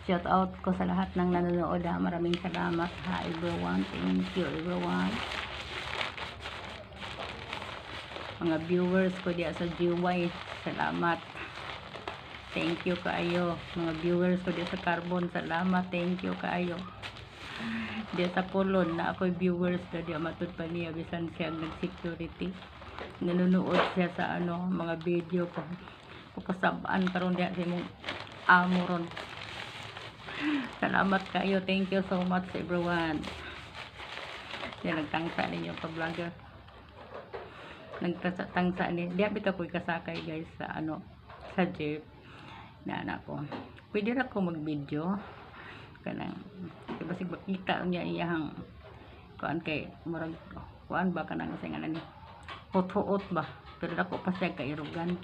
Shout out ko sa lahat ng nanonood. Maraming salamat ha everyone. Thank you everyone. Mga viewers ko diya sa GY, salamat. Thank you kaayo. Mga viewers ko diya sa Carbon, salamat. Thank you kaayo. Diya sa Pulon na ako'y viewers na diya matud pa niya bisan siya nag-security. Nanonood siya sa mga video ko. Kupasabaan karon diya sa mong amo ron. Salamat kayo. Thank you so much everyone. Diya nagtangsa ninyo pa-vlogger. Nagtangsa ni. Diya bitaw ko'y kasakay guys sa sa jeep na anak ko. Pwede ra ko mag-video kanang basig makita niya iyang kuan kay murag kuan ba kanang sa ngalan ni hot-hot ba pero dako pa siya kairugan.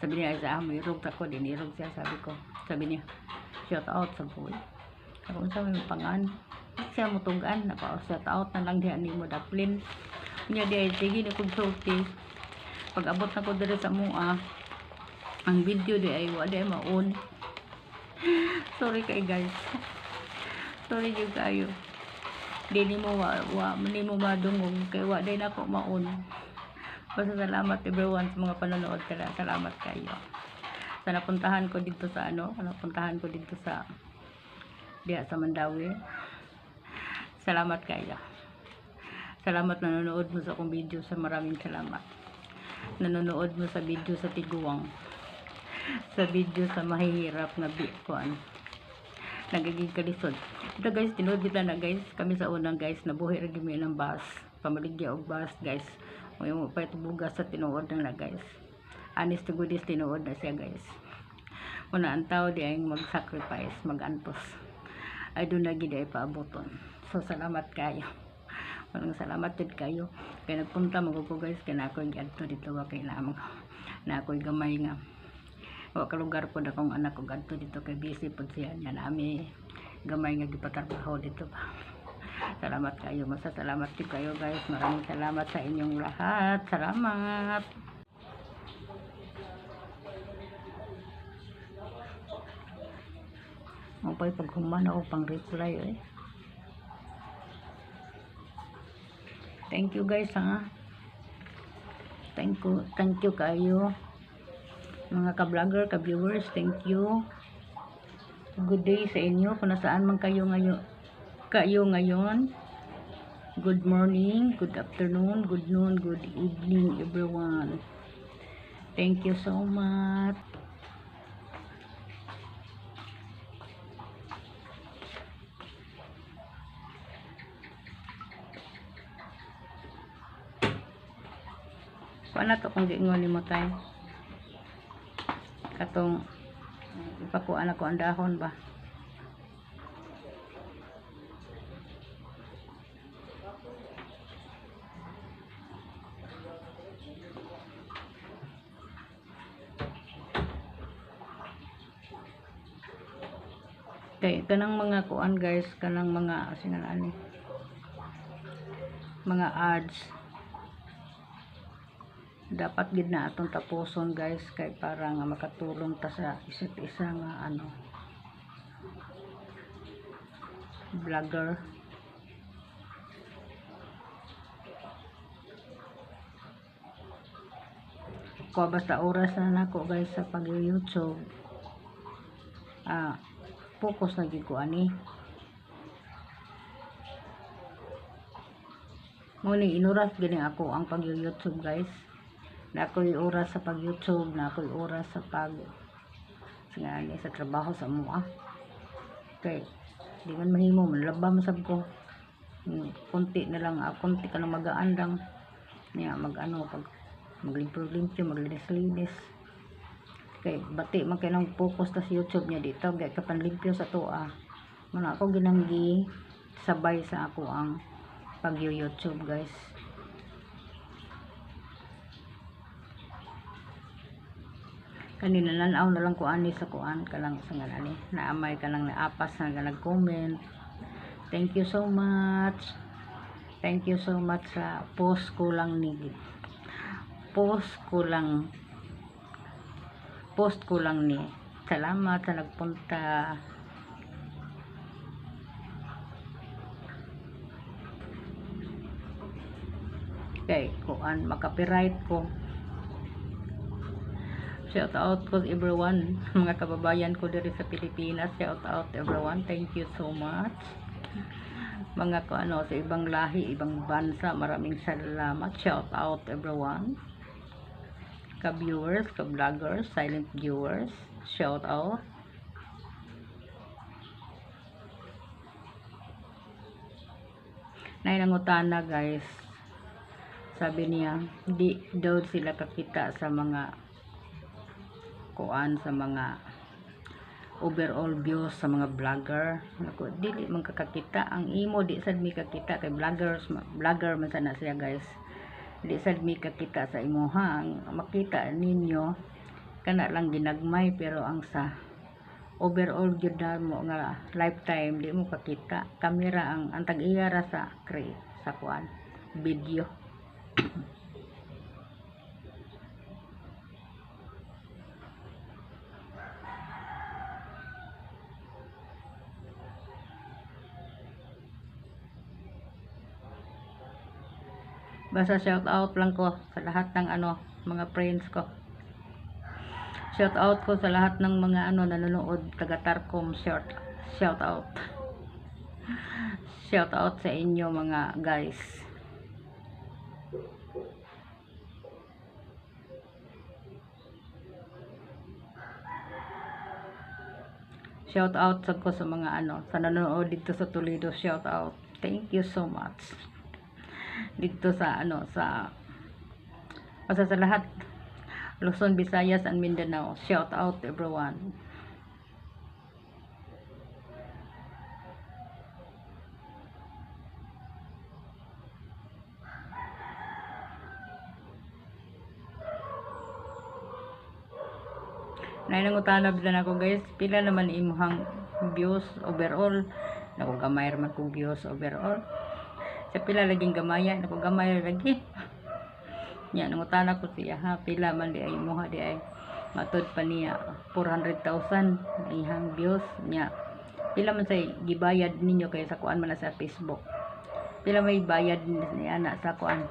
Sabi niya sa amo irog ta ko din irog siya sabi niya shout out sa boy karon sa may pangan siya mutugan na pa shout out na lang diha nimo daplin niya di sige na kog sulti pag abot na ko diri sa mua ang video di ay wala ay maon. Sorry kay guys. Sorry yung kayo. Di mo madungog kay wa day nako maon. Basta salamat everyone sa mga panonood. Salamat kayo. Sana puntahan ko dito sa diya sa Mandawi. Salamat kayo. Salamat nanonood mo sa akong video. Sa maraming salamat. Nanonood mo sa video sa Tiguang. Sa video sa mahihirap na kuan nagiging kalisod. Ito guys, tinood kita na guys kami sa unang guys nabuhi ra gimi ng bus pamaligya og bus guys mo pa itubuga sa tinuod na guys honest to goodness tinuod na siya guys una ang tao di ay mag-sacrifice mag-antos ay doon na gid ay paaboton. So salamat kayo. Walang salamat din kayo kay nagpunta mo ko guys kay na ako adto dito wa kay lamang na ako'y gamay nga o kalugar po na kong anak ko ganto dito kay busy po siya niya nami gamay nga gipatrabaho dito pa. Salamat kayo, masasalamat din kayo guys. Maraming salamat sa inyong lahat. Salamat. Mapay paghumana o pang reply Thank you guys ha. Thank you kayo. Mga ka-vlogger, ka-viewers, thank you. Good day sa inyo kung nasaan man kayo ngayon. Good morning, good afternoon, good noon, good evening everyone. Thank you so much. Paano to kung giingon mo tayo? Katong ipakuan ako ang dahon ba kay kanang mga kuan guys kanang mga sinanani mga ads dapat gid na atong tapuson guys kay para nga makatulong ta sa isa't isa nga vlogger. Ko basta oras na nako guys sa pag-YouTube focus na gid ko ani muli inuras gini ako ang pag-YouTube guys. Na ako'y oras sa pag-YouTube, na ako'y oras sa sa trabaho sa mua. Okay, di man mahimo, malaba masab ko. Kunti na lang, kunti ka lang magaan lang. Niya, maglimpyo-limpyo, maglinis-linis. Okay, bati man kayo ng focus ta sa YouTube niya dito. Gaya ka panlimpyo sa toa. Muna ako ginanggi sabay sa ako ang pag-YouTube guys. Kanina nanaw na lang ko ani sa kuan kalang sa ngalani naamay ka lang naapas na nag-comment. Thank you so much sa post ko lang salamat sa nagpunta kay kuan makapiright ko. Shout out ko everyone, mga kababayan ko diri sa Pilipinas. Shout out everyone, thank you so much. Mga sa ibang lahi, ibang bansa, maraming salamat. Shout out everyone. Ka-viewers, ka-vloggers, silent viewers, shout out. Nainangutana guys, sabi niya, di daw sila kakita sa mga sa mga overall views sa mga vlogger. Ako dili man kakita, ang imo di sad mi kakita kay vlogger man sana siya guys. Di sad mi kakita sa imuha, ang makita ninyo kana lang ginagmay, pero ang sa overall gyud mo nga lifetime di mo kakita. Kamera ang tag-iya ra sa kuan video. Basta shout out lang ko sa lahat ng mga friends ko. Shout out ko sa lahat ng mga nanonood taga Tarcom. Shout out. Shout out sa inyo mga guys. Shout out sa ko sa mga sa nanonood dito sa Toledo. Shout out. Thank you so much. Dito sa sa lahat, Luzon, Visayas and Mindanao. Shout out everyone. Nainangutana bilan ako guys, pila naman imuhang views overall. Nako gamay man kong views overall. Sa pila laging gamaya, nako gamay lagi. Nya nangutana ko siya ha, pila man di ay imuha di ay matod pa niya 400,000 ihang views nya. Pila man say gibayad ninyo kay sa kuan man sa Facebook. Pila may bayad niya na sa kuan.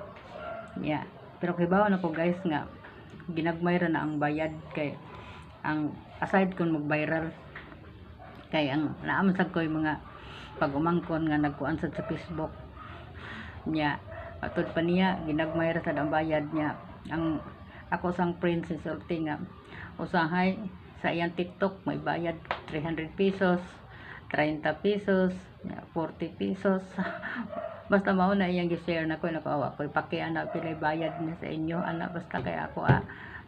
Nya, pero kibaw na ko guys nga ginagmay ra na ang bayad kay ang aside kung mag-viral kay ang naaman sad ko yung mga pag-umangkon nga nagkuan sad sa Facebook nya atod pa niya ginagmay ra sad ang bayad niya. Ang ako sang princess ulti nga usahay sa iyang TikTok may bayad 300 pesos, 30 pesos, 40 pesos. Basta mao na iyang gi-share na ko nakawa ko pakiana pilay bayad niya sa inyo ana basta kay ako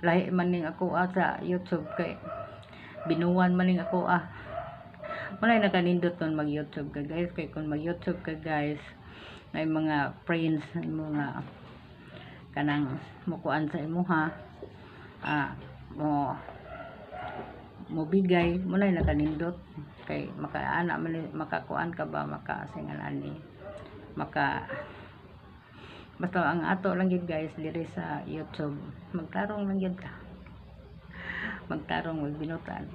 lahi man ning ako sa YouTube kay binuwan man ning ako wala nakanindot kon mag YouTube ka guys kay kung mag YouTube ka guys may mga friends mga kanang mukuan sa imuha mo bigay mo na nakanindot kay makaana makakuan ka ba makasingalan ni basta ang ato lang yun guys diri sa YouTube magtarong lang yun ka magtarong magbinutan.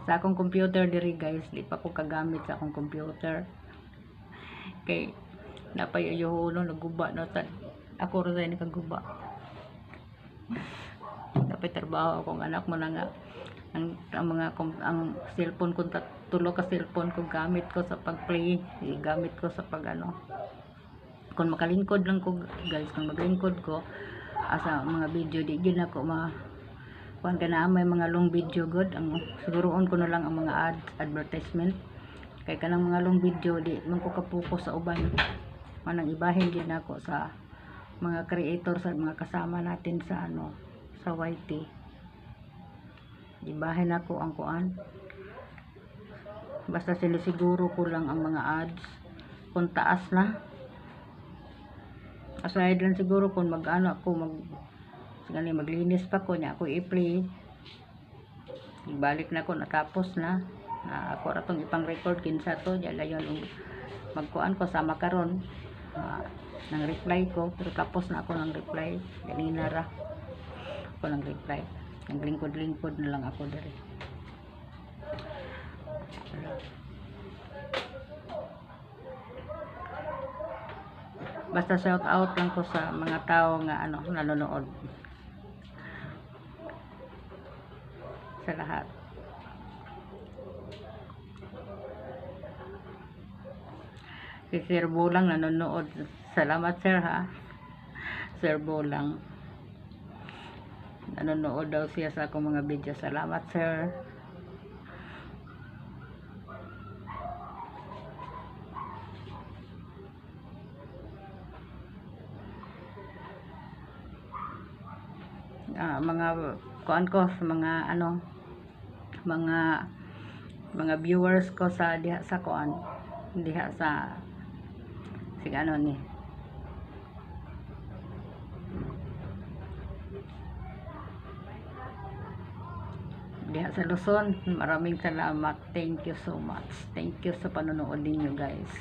Sa akong computer diri guys di pa ko kagamit sa akong computer kay napayayuhuno naguba na tad ako rin nakaguba dapat trabaho akong anak mo na nga ang cellphone ko tulo ka cellphone ko gamit ko sa pag-play gamit ko sa pag kung makalingkod lang ko guys kung maglingkod ko asa mga video di gid ako kuan kana may mga long video good ang siguroon ko na lang ang mga advertisement kay kanang mga long video di man ko kapokus sa uban manang ibahin din ako sa mga creator sa mga kasama natin sa sa YT ibahin ako ang kuan basta sinisiguro ko lang ang mga ads kung taas na aside lang siguro kung ako maglinis pa ko niya ako i-play ibalik na ko natapos na ako ratong ipang record kinsa to dala yon magkuan ko sama karon ng reply ko, pero tapos na ako ng reply ganina ra ako ng reply, naglingkod-lingkod na lang ako dali. Basta shout out lang ko sa mga tao nga nanonood, sa lahat. Si Sir Bolang nanonood, salamat sir ha. Sir Bolang nanonood daw siya sa akong mga video, salamat sir. Mga kuan ko sa mga mga viewers ko sa diha sa kuan, diha sa ni diha sa Luzon, maraming salamat, thank you so much, thank you sa panonood ninyo guys.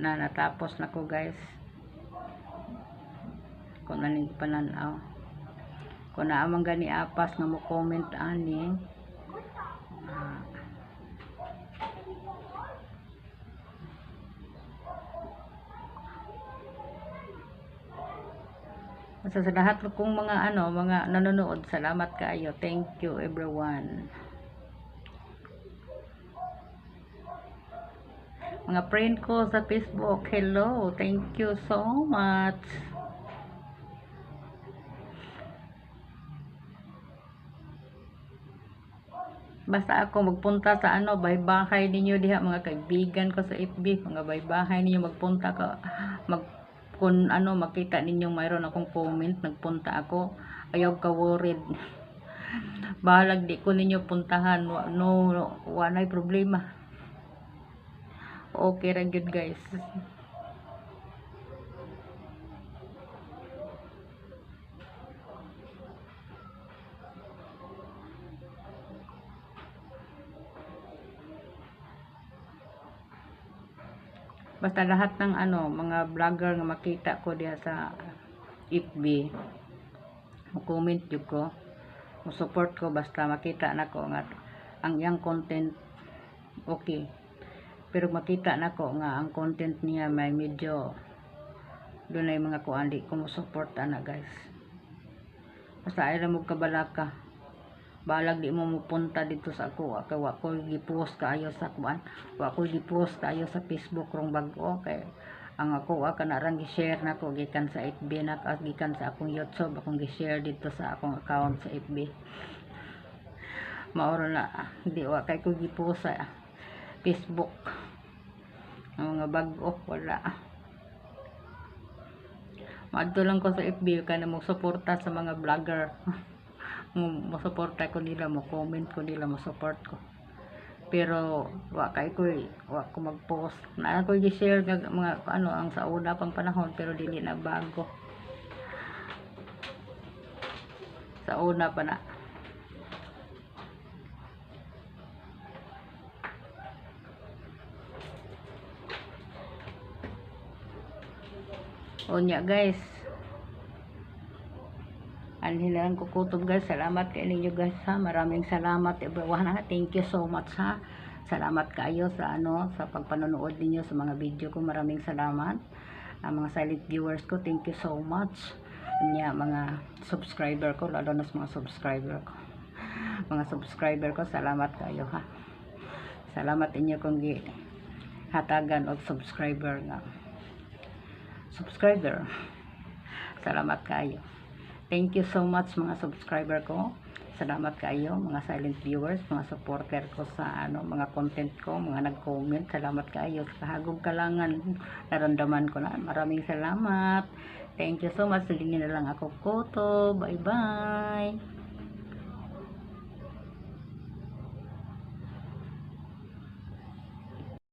Natapos na ko guys, kung naning pananaw kung naamang gani apas nga mo comment ani sa lahat kong mga mga nanonood, salamat kaayo, thank you everyone. Mga friend ko sa Facebook, hello, thank you so much. Basta ako magpunta sa baybahay ninyo diha, mga kaibigan ko sa FB, mga baybahay ninyo magpunta ka, kung makita ninyo mayroon akong comment, nagpunta ako, ayaw ka worried. Bahalag di ko ninyo puntahan, walay problema. Okay ra gyud guys. Basta lahat ng mga vlogger nga makita ko diha sa FB, comment jud ko, support ko, basta makita nako nga ang iyang content okay. Pero makita nako nga ang content niya may medyo dunay mga kuan, di ko mo support guys. Basta ay lang mo kabalaka, balag di mo mupunta dito sa ako, wa ko gi-post kaayo sa kuan, wa ko gi-post kaayo sa Facebook rong bag-o, kay ang ako kana rang gi-share nako gikan sa FB na gikan sa akong YouTube, akong gi-share dito sa akong account sa FB. Maoro na di wa kay ko gi-post sa Facebook ang mga bag-o, wala. Maadto lang ko sa FB kana mo suporta sa mga vlogger. Mo suporta ko nila, mo comment ko nila, mo support ko. Pero wa ko mag-post. Na ko i-share mga ang sa una pang panahon, pero dili na bago. Sa una pa na. Onya guys, anhilan ko kutob guys, salamat kay ninyo guys ha, maraming salamat everyone ha, thank you so much ha, salamat kayo sa sa pagpanonood ninyo sa mga video ko, maraming salamat. Ang mga silent viewers ko, thank you so much. Mga subscriber ko, lalo na sa mga subscriber ko, salamat kayo ha, salamat inyo kung hatagan og subscriber, salamat kayo, thank you so much mga subscriber ko, salamat kayo mga silent viewers, mga supporter ko sa mga content ko, mga nag-comment, salamat kayo sa kahagog kalangan naramdaman ko na, maraming salamat, thank you so much. Hindi na lang ako kuto, bye bye.